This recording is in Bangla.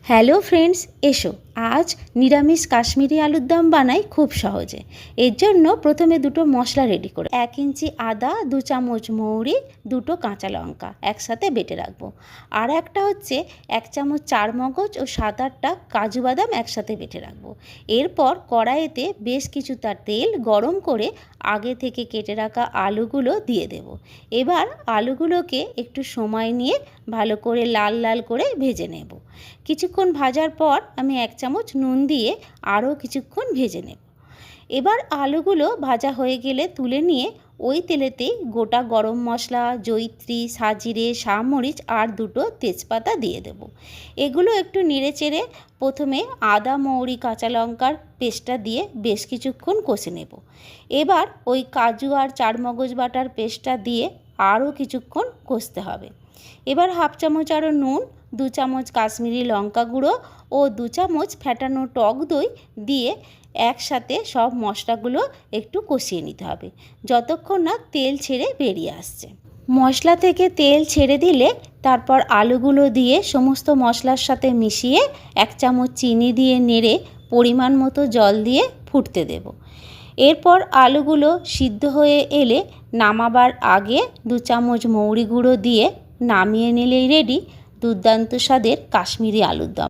হ্যালো ফ্রেন্ডস, এসো আজ নিরামিষ কাশ্মীরি আলুর দম বানাই খুব সহজে। এর জন্য প্রথমে দুটো মশলা রেডি করে 1 ইঞ্চি আদা, 2 চামচ মৌরি, দুটো কাঁচা লঙ্কা একসাথে বেটে রাখবো। আর একটা হচ্ছে 1 চামচ চারমগজ ও 7-8টা কাজু বাদাম একসাথে বেটে রাখবো। এরপর কড়াইতে বেশ কিছুটা তেল গরম করে আগে থেকে কেটে রাখা আলুগুলো দিয়ে দেব। এবার আলুগুলোকে একটু সময় নিয়ে ভালো করে লাল লাল করে ভেজে নেব। কিছুক্ষণ ভাজার পর আমি 1 চামচ নুন দিয়ে আরও কিছুক্ষণ ভেজে নেব। এবার আলুগুলো ভাজা হয়ে গেলে তুলে নিয়ে ওই তেলেতেই গোটা গরম মশলা, জয়িত্রী, সাজিরে, শামরিচ আর দুটো তেজপাতা দিয়ে দেব। এগুলো একটু নেড়েচেড়ে প্রথমে আদা, মৌরি, কাঁচা লঙ্কার পেস্টটা দিয়ে বেশ কিছুক্ষণ কষে নেব। এবার ওই কাজু আর চারমগজ বাটার পেস্টটা দিয়ে আরও কিছুক্ষণ কষতে হবে। এবার 1/2 চামচ আরও নুন, 2 চামচ কাশ্মীরি লঙ্কা গুঁড়ো ও 2 চামচ ফেটানো টক দই দিয়ে একসাথে সব মশলাগুলো একটু কষিয়ে নিতে হবে যতক্ষণ না তেল ছেড়ে বেরিয়ে আসছে। মশলা থেকে তেল ছেড়ে দিলে তারপর আলুগুলো দিয়ে সমস্ত মশলার সাথে মিশিয়ে 1 চামচ চিনি দিয়ে নেড়ে পরিমাণ মতো জল দিয়ে ফুটতে দেব। এরপর আলুগুলো সিদ্ধ হয়ে এলে নামাবার আগে 2 চামচ মৌরি গুঁড়ো দিয়ে নামিয়ে নিলেই রেডি দুর্দান্ত স্বাদের কাশ্মীরি আলুর দম।